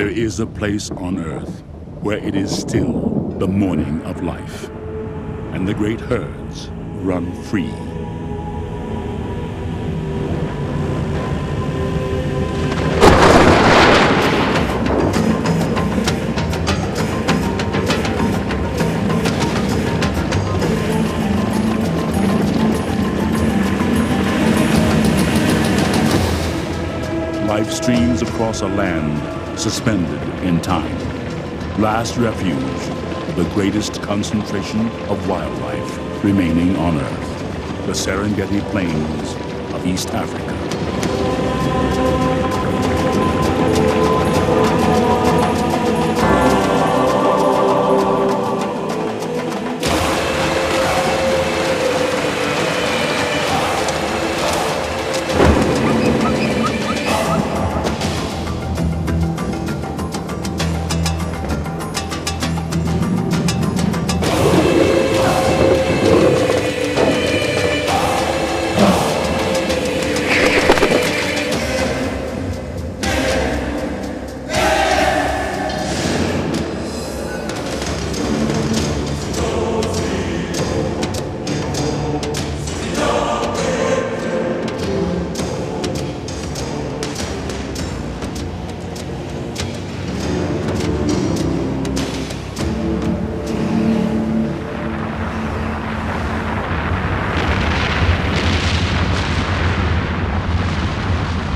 There is a place on earth where it is still the morning of life, and the great herds run free. Life streams across a land suspended in time. Last refuge of the greatest concentration of wildlife remaining on Earth, the Serengeti Plains of East Africa.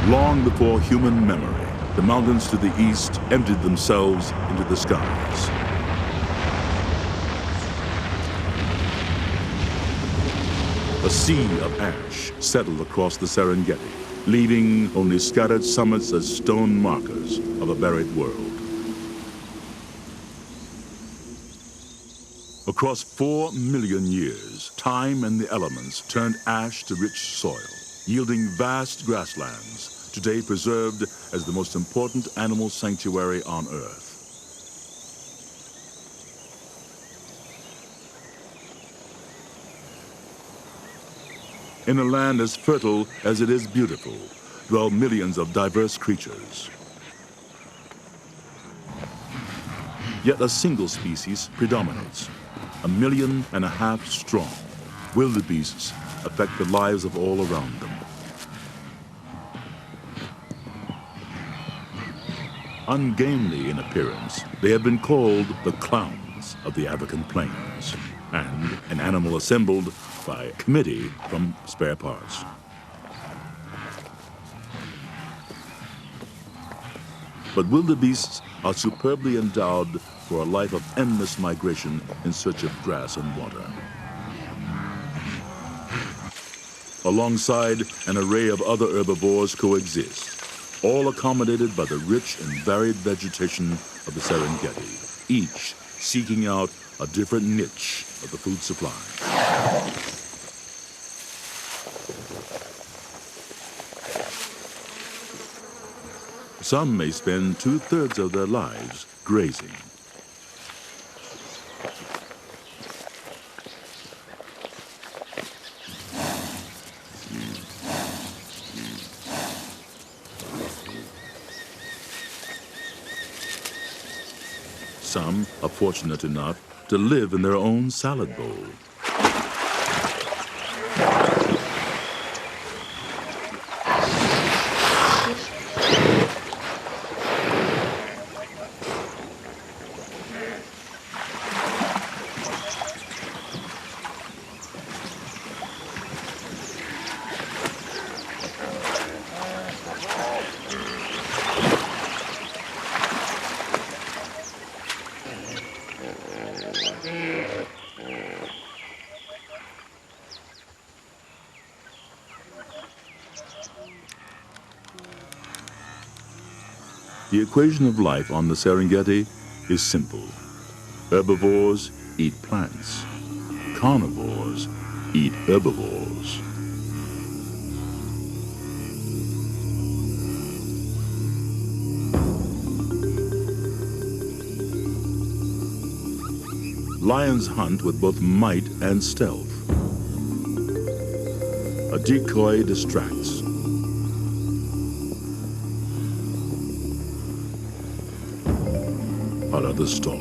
Long before human memory, the mountains to the east emptied themselves into the skies. A sea of ash settled across the Serengeti, leaving only scattered summits as stone markers of a buried world. Across 4 million years, time and the elements turned ash to rich soil, yielding vast grasslands, today preserved as the most important animal sanctuary on Earth. In a land as fertile as it is beautiful, dwell millions of diverse creatures. Yet a single species predominates, 1.5 million strong. Wildebeests affect the lives of all around them. Ungainly in appearance, they have been called the clowns of the African plains, and an animal assembled by a committee from spare parts. But wildebeests are superbly endowed for a life of endless migration in search of grass and water. Alongside an array of other herbivores coexist, all accommodated by the rich and varied vegetation of the Serengeti, each seeking out a different niche of the food supply. Some may spend 2/3 of their lives grazing. Some are fortunate enough to live in their own salad bowl. The equation of life on the Serengeti is simple. Herbivores eat plants. Carnivores eat herbivores. Lions hunt with both might and stealth. A decoy distracts. part of the stalk.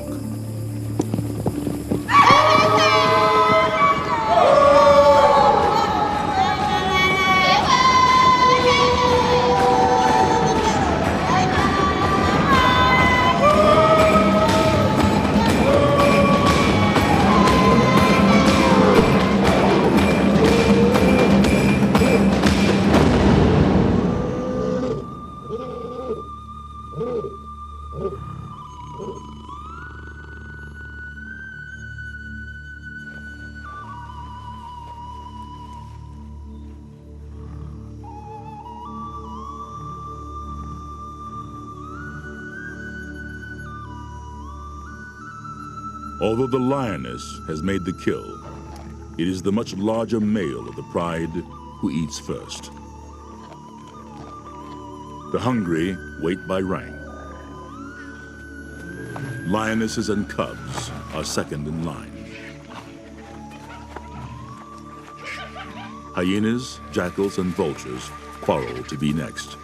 Although the lioness has made the kill, it is the much larger male of the pride who eats first. The hungry wait by rank. Lionesses and cubs are second in line. Hyenas, jackals, and vultures quarrel to be next.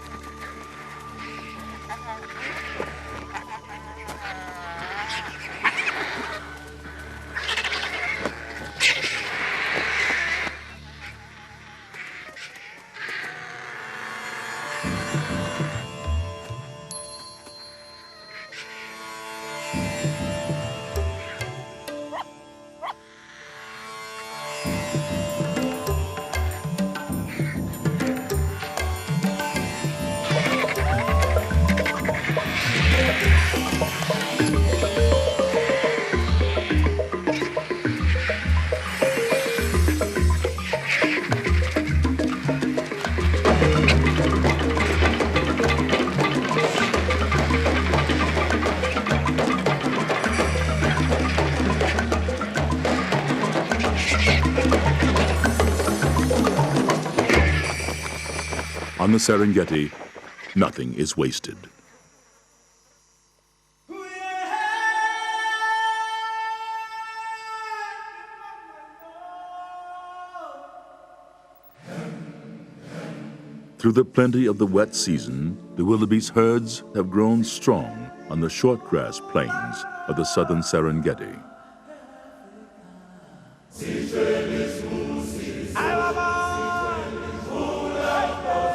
On the Serengeti, nothing is wasted. Through the plenty of the wet season, the wildebeest herds have grown strong on the short grass plains of the southern Serengeti.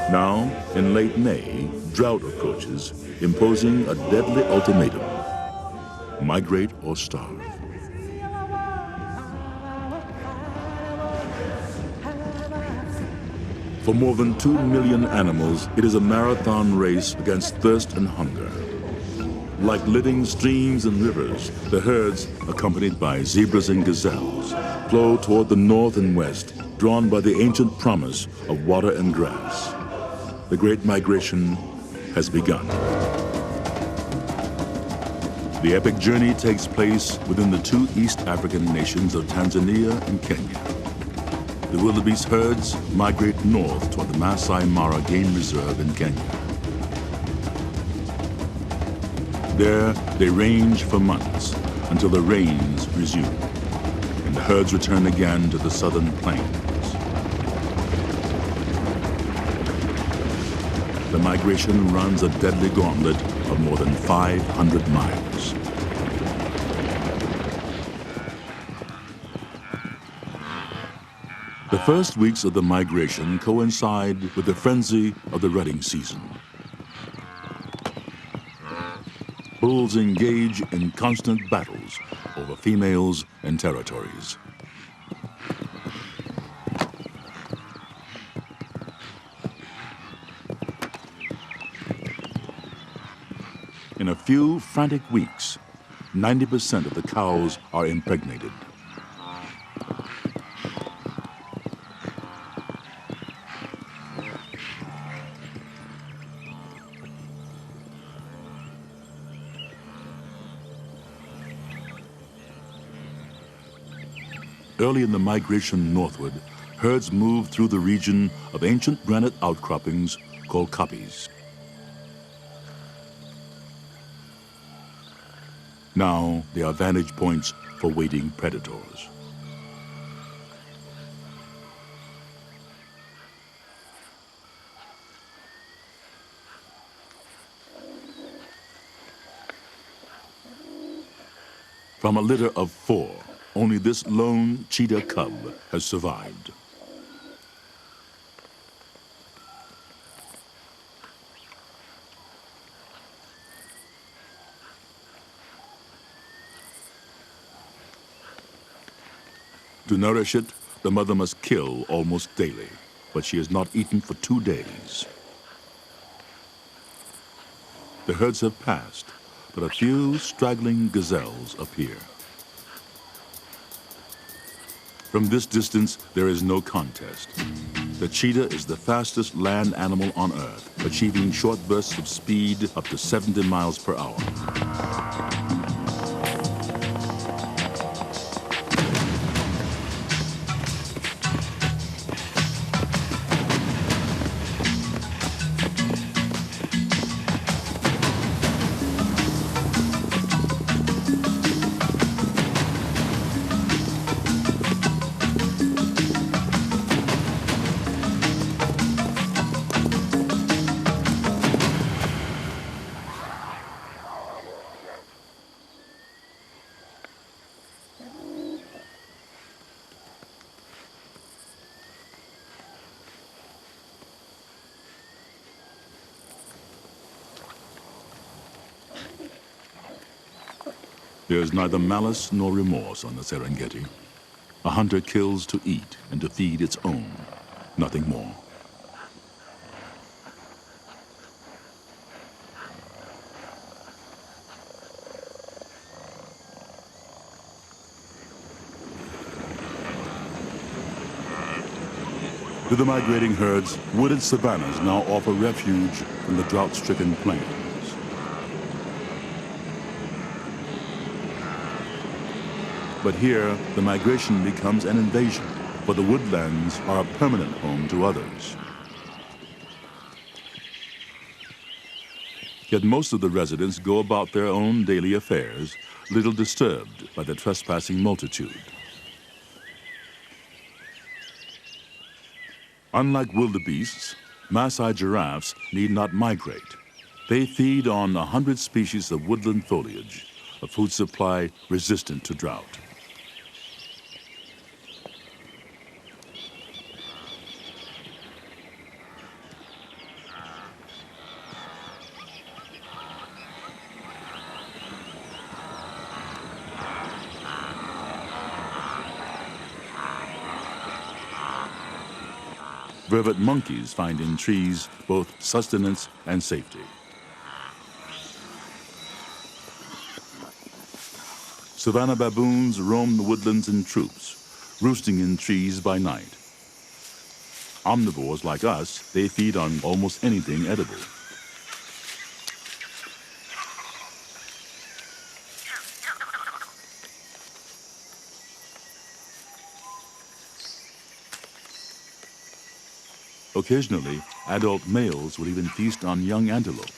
Now, in late May, drought approaches, imposing a deadly ultimatum: migrate or starve. For more than 2 million animals, it is a marathon race against thirst and hunger. Like living streams and rivers, the herds, accompanied by zebras and gazelles, flow toward the north and west, drawn by the ancient promise of water and grass. The Great Migration has begun. The epic journey takes place within the two East African nations of Tanzania and Kenya. The wildebeest herds migrate north toward the Masai Mara Game Reserve in Kenya. There, they range for months until the rains resume, and the herds return again to the southern plains. The migration runs a deadly gauntlet of more than 500 miles. The first weeks of the migration coincide with the frenzy of the rutting season. Bulls engage in constant battles over females and territories. In a few frantic weeks, 90% of the cows are impregnated. Early in the migration northward, herds move through the region of ancient granite outcroppings called koppies. Now they are vantage points for waiting predators. From a litter of 4, only this lone cheetah cub has survived. To nourish it, the mother must kill almost daily, but she has not eaten for 2 days. The herds have passed, but a few straggling gazelles appear. From this distance, there is no contest. The cheetah is the fastest land animal on Earth, achieving short bursts of speed up to 70 miles per hour. There is neither malice nor remorse on the Sερενγκέτι. A hunter kills to eat and to feed its own, nothing more. To the migrating herds, wooded savannas now offer refuge from the drought-stricken plains. But here, the migration becomes an invasion, for the woodlands are a permanent home to others. Yet most of the residents go about their own daily affairs, little disturbed by the trespassing multitude. Unlike wildebeests, Maasai giraffes need not migrate. They feed on 100 species of woodland foliage, a food supply resistant to drought. Vervet monkeys find in trees both sustenance and safety. Savanna baboons roam the woodlands in troops, roosting in trees by night. Omnivores like us, they feed on almost anything edible. Occasionally, adult males will even feast on young antelope.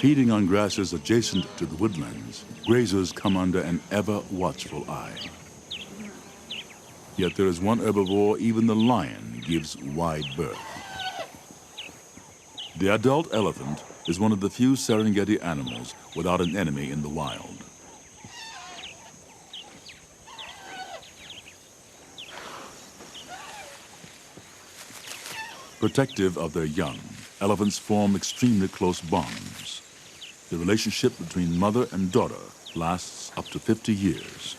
Feeding on grasses adjacent to the woodlands, grazers come under an ever-watchful eye. Yet there is one herbivore even the lion gives wide berth. The adult elephant is one of the few Sερενγκέτι animals without an enemy in the wild. Protective of their young, elephants form extremely close bonds. The relationship between mother and daughter lasts up to 50 years.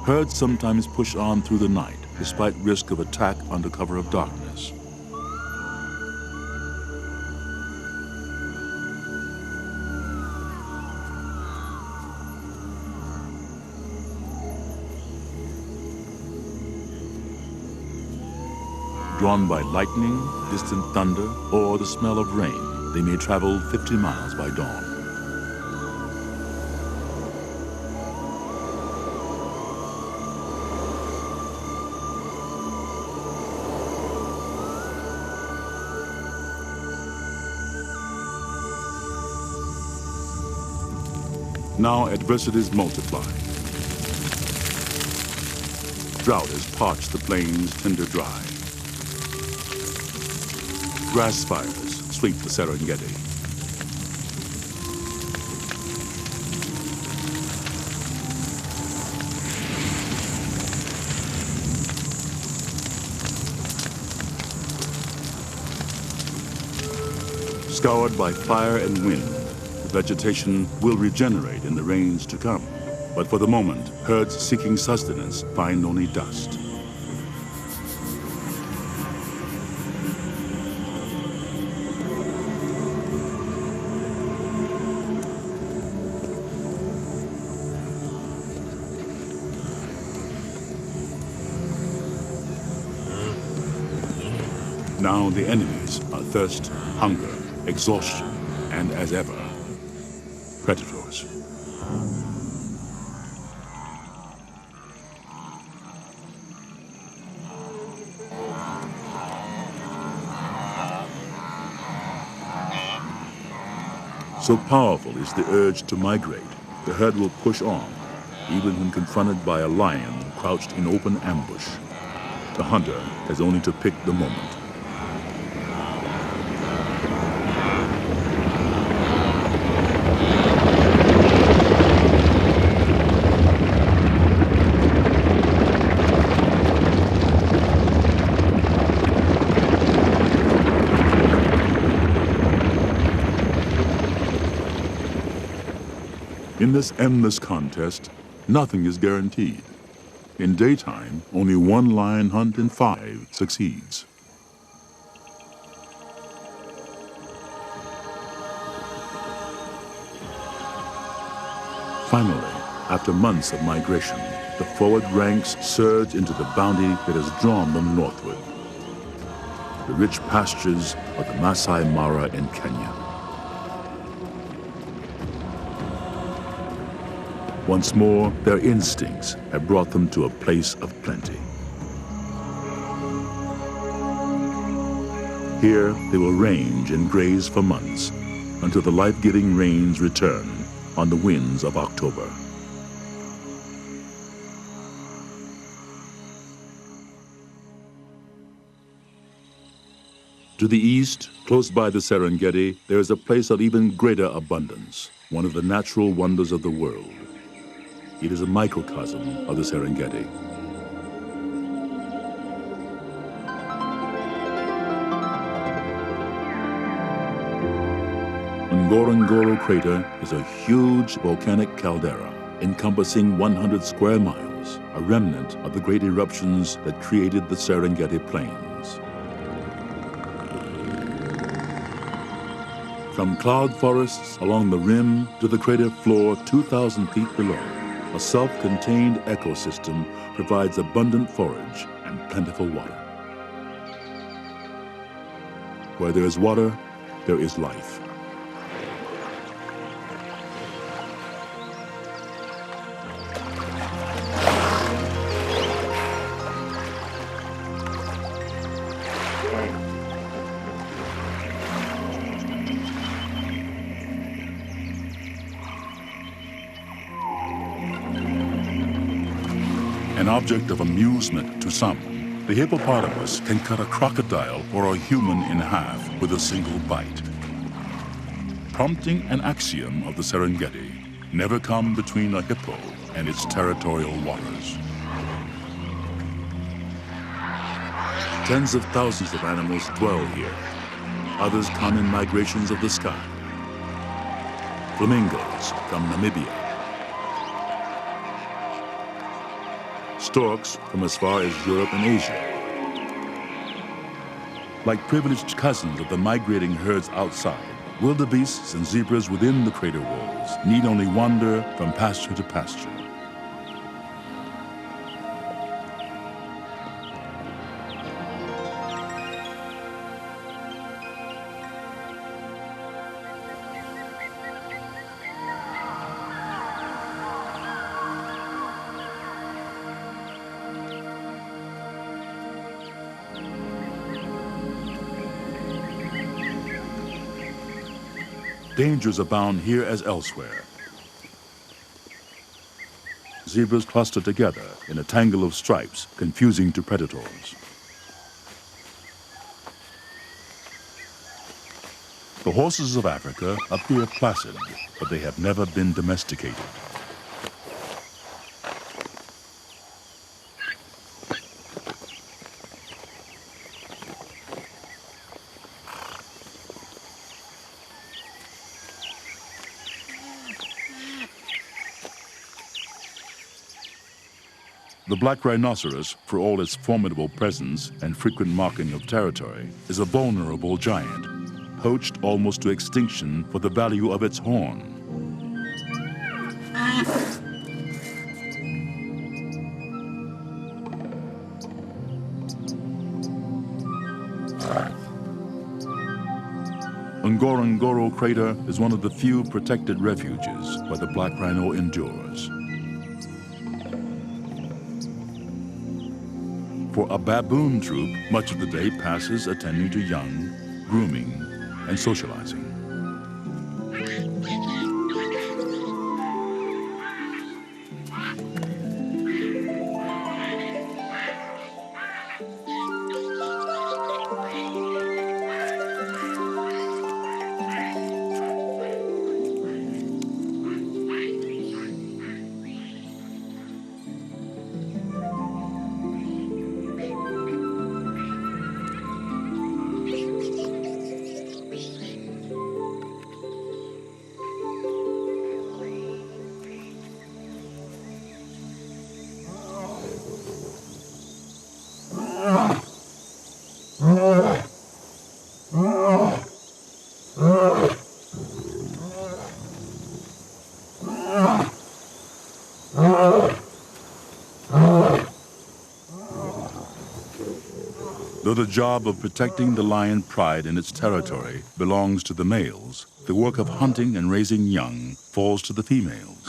Herds sometimes push on through the night, despite risk of attack under cover of darkness. Drawn by lightning, distant thunder, or the smell of rain, they may travel 50 miles by dawn. Now adversities multiply. Drought has parched the plains tinder dry. Grass fires sweep the Serengeti. Scoured by fire and wind, the vegetation will regenerate in the rains to come. But for the moment, herds seeking sustenance find only dust. Now the enemies are thirst, hunger, exhaustion, and as ever, predators. So powerful is the urge to migrate, the herd will push on, even when confronted by a lion crouched in open ambush. The hunter has only to pick the moment. In this endless contest, nothing is guaranteed. In daytime, only one lion hunt in 5 succeeds. Finally, after months of migration, the forward ranks surge into the bounty that has drawn them northward. The rich pastures of the Masai Mara in Kenya. Once more, their instincts have brought them to a place of plenty. Here, they will range and graze for months until the life-giving rains return on the winds of October. To the east, close by the Serengeti, there is a place of even greater abundance, one of the natural wonders of the world. It is a microcosm of the Sερενγκέτι. Ngorongoro crater is a huge volcanic caldera encompassing 100 square miles, a remnant of the great eruptions that created the Serengeti plains. From cloud forests along the rim to the crater floor 2,000 feet below, a self-contained ecosystem provides abundant forage and plentiful water. Where there is water, there is life. An object of amusement to some, the hippopotamus can cut a crocodile or a human in half with a single bite. Prompting an axiom of the Serengeti, never come between a hippo and its territorial waters. Tens of thousands of animals dwell here. Others come in migrations of the sky. Flamingos from Namibia. Storks from as far as Europe and Asia. Like privileged cousins of the migrating herds outside, wildebeests and zebras within the crater walls need only wander from pasture to pasture. Dangers abound here as elsewhere. zebras cluster together in a tangle of stripes, confusing to predators. The horses of Africa appear placid, but they have never been domesticated. The black rhinoceros, for all its formidable presence and frequent marking of territory, is a vulnerable giant, poached almost to extinction for the value of its horn. Ngorongoro crater is one of the few protected refuges where the black rhino endures. For a baboon troop, much of the day passes attending to young, grooming, and socializing. Though the job of protecting the lion pride in its territory belongs to the males, the work of hunting and raising young falls to the females.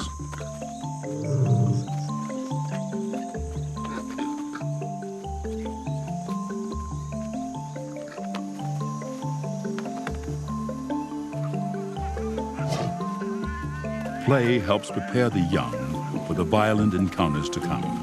Play helps prepare the young for the violent encounters to come.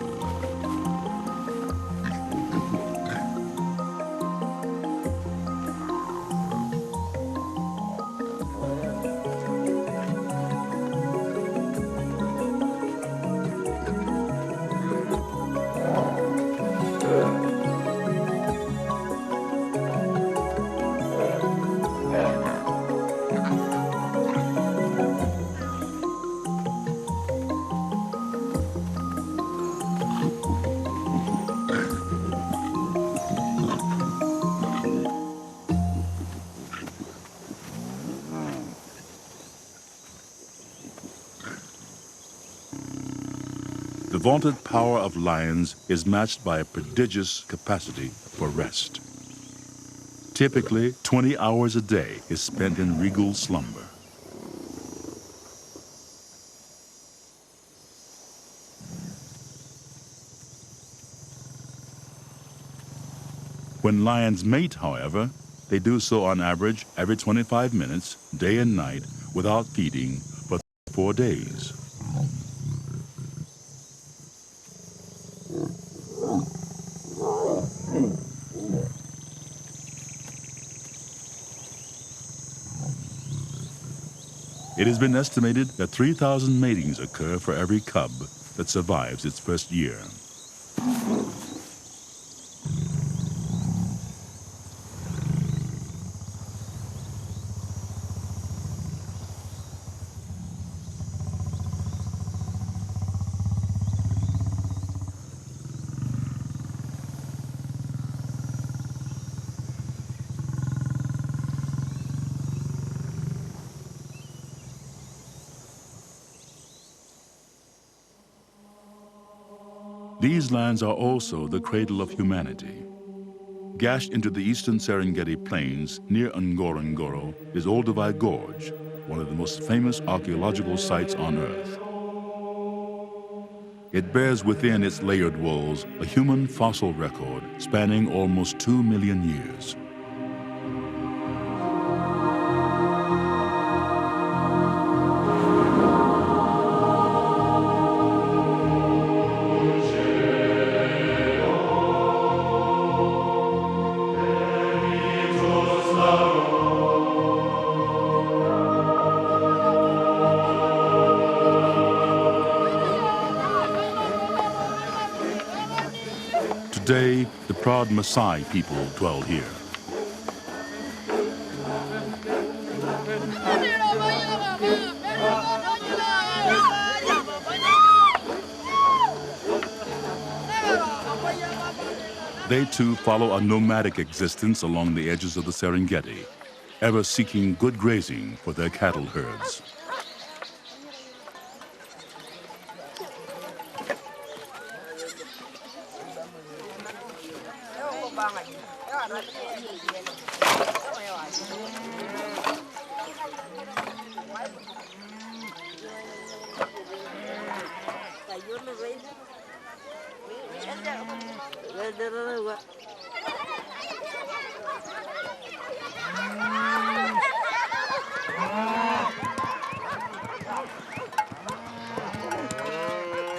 The vaunted power of lions is matched by a prodigious capacity for rest. Typically, 20 hours a day is spent in regal slumber. When lions mate, however, they do so on average every 25 minutes, day and night, without feeding for 4 days. It has been estimated that 3,000 matings occur for every cub that survives its first year. These lands are also the cradle of humanity. Gashed into the eastern Serengeti plains near Ngorongoro is Olduvai Gorge, one of the most famous archaeological sites on Earth. It bears within its layered walls a human fossil record spanning almost 2 million years. Today, the proud Maasai people dwell here. They too follow a nomadic existence along the edges of the Serengeti, ever seeking good grazing for their cattle herds.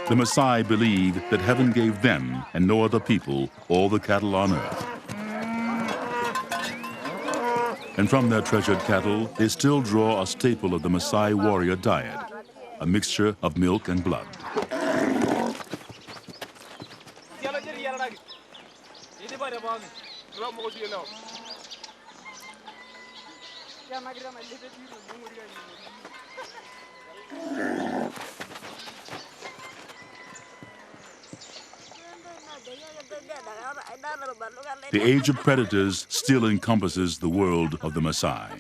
The Maasai believe that heaven gave them and no other people all the cattle on earth. And from their treasured cattle, they still draw a staple of the Maasai warrior diet, a mixture of milk and blood. The age of predators still encompasses the world of the Maasai.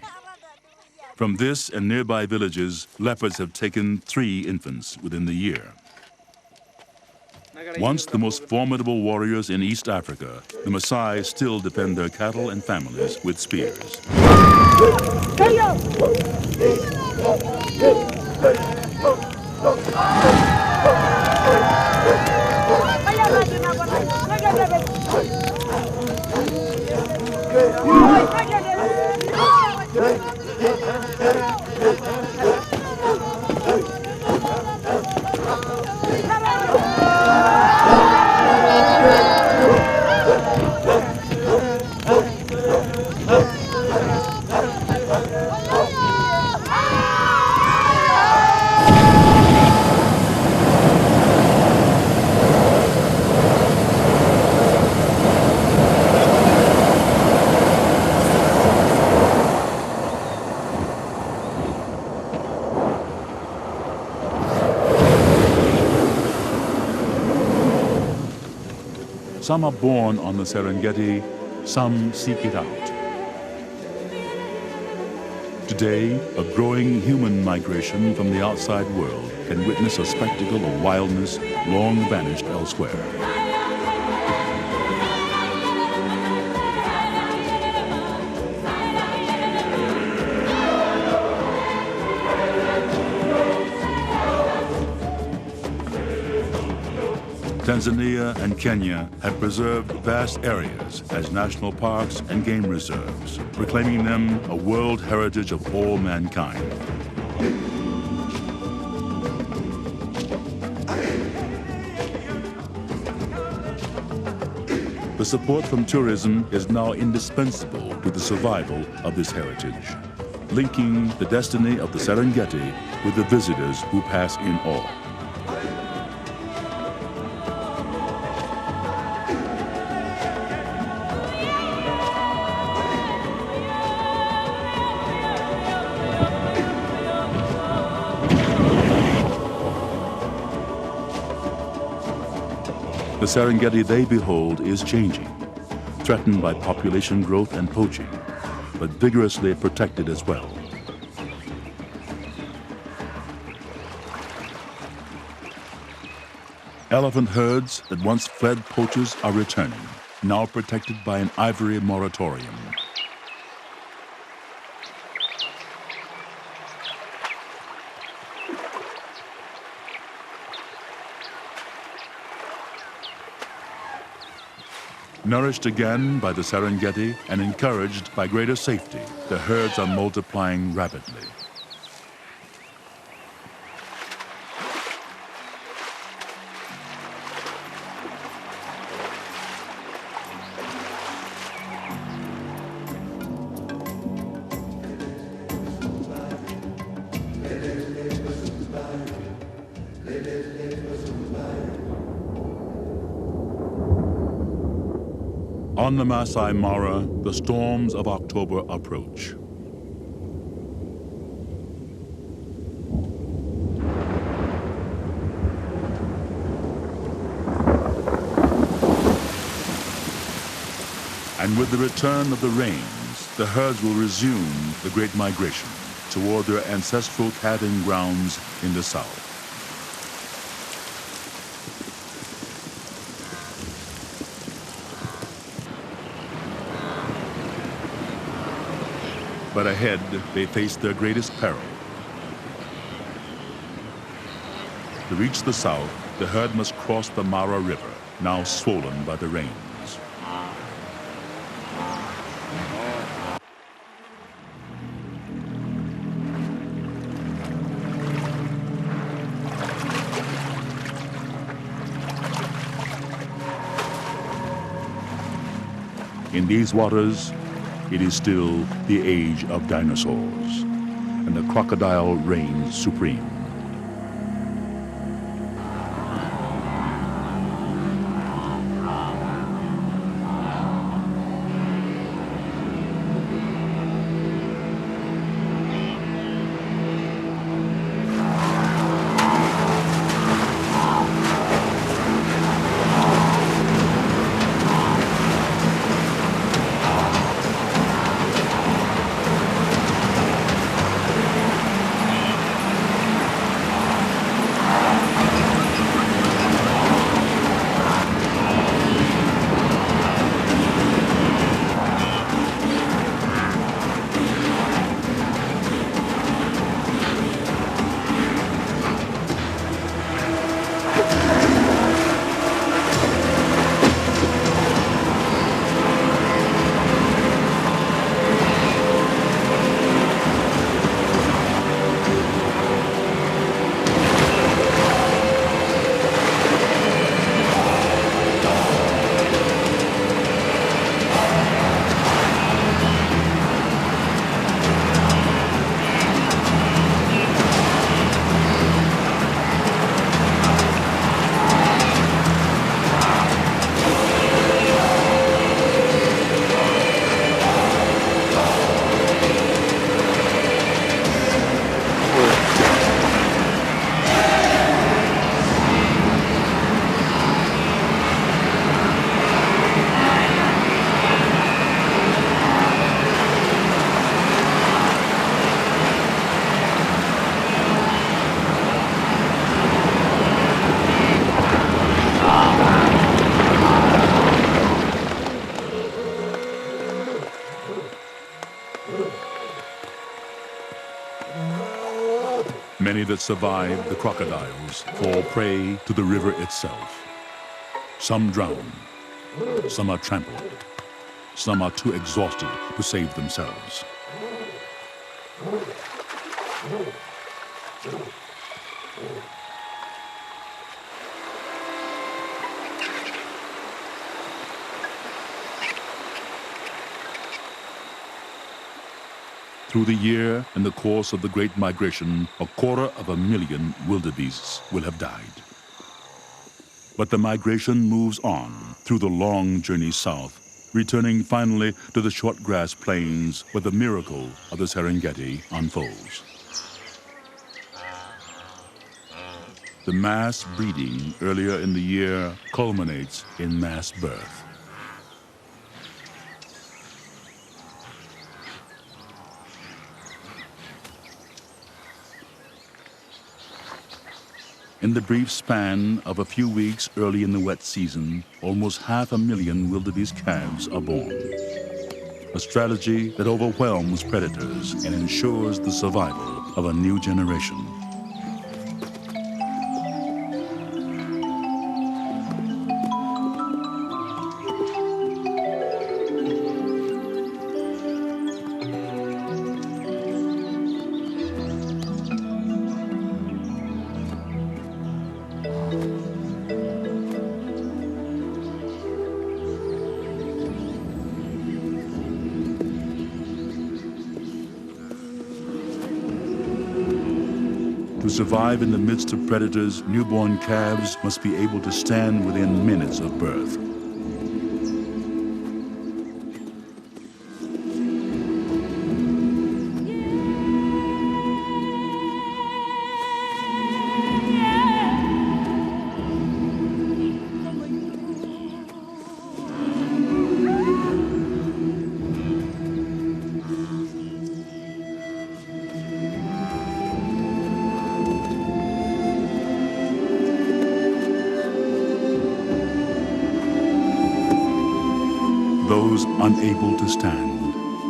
From this and nearby villages, leopards have taken 3 infants within the year. Once the most formidable warriors in East Africa, the Maasai still defend their cattle and families with spears. Some are born on the Serengeti, some seek it out. Today, a growing human migration from the outside world can witness a spectacle of wildness long vanished elsewhere. Tanzania and Kenya have preserved vast areas as national parks and game reserves, proclaiming them a world heritage of all mankind. The support from tourism is now indispensable to the survival of this heritage, linking the destiny of the Serengeti with the visitors who pass in awe. The Serengeti they behold is changing, threatened by population growth and poaching, but vigorously protected as well. Elephant herds that once fled poachers are returning, now protected by an ivory moratorium. Nourished again by the Serengeti and encouraged by greater safety, the herds are multiplying rapidly. On the Masai Mara, the storms of October approach. And with the return of the rains, the herds will resume the great migration toward their ancestral calving grounds in the south. But ahead, they face their greatest peril. To reach the south, the herd must cross the Mara River, now swollen by the rains. In these waters, it is still the age of dinosaurs, and the crocodile reigns supreme. Many that survive the crocodiles fall prey to the river itself. Some drown, some are trampled, some are too exhausted to save themselves. Through the year, in the course of the Great Migration, 250,000 wildebeests will have died. But the migration moves on through the long journey south, returning finally to the short grass plains where the miracle of the Serengeti unfolds. The mass breeding earlier in the year culminates in mass birth. In the brief span of a few weeks early in the wet season, almost 500,000 wildebeest calves are born. A strategy that overwhelms predators and ensures the survival of a new generation. To survive in the midst of predators, newborn calves must be able to stand within minutes of birth. those unable to stand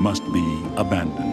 must be abandoned.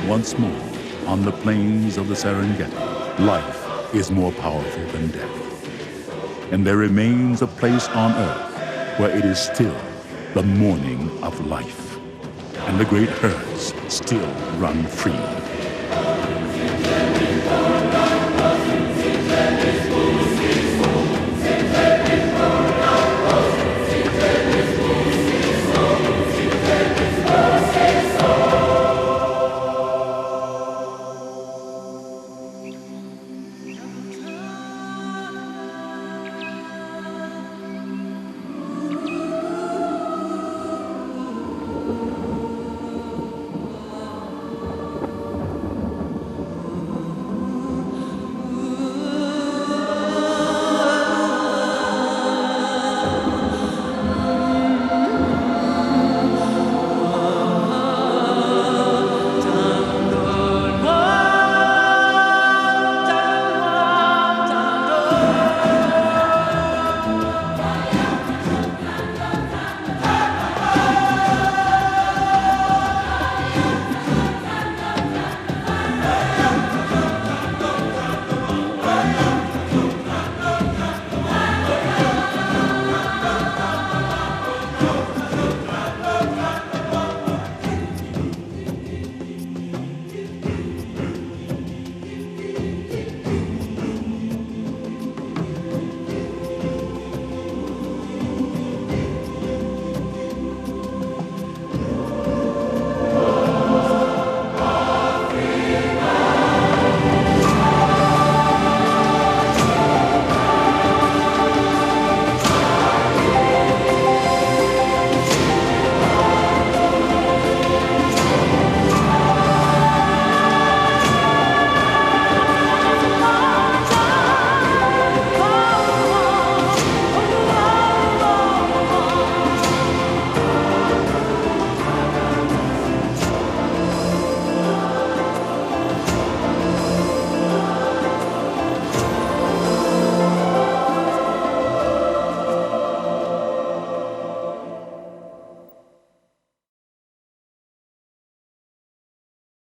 Once more, on the plains of the Serengeti, life is more powerful than death. And there remains a place on earth where it is still the morning of life, and the great herds still run free.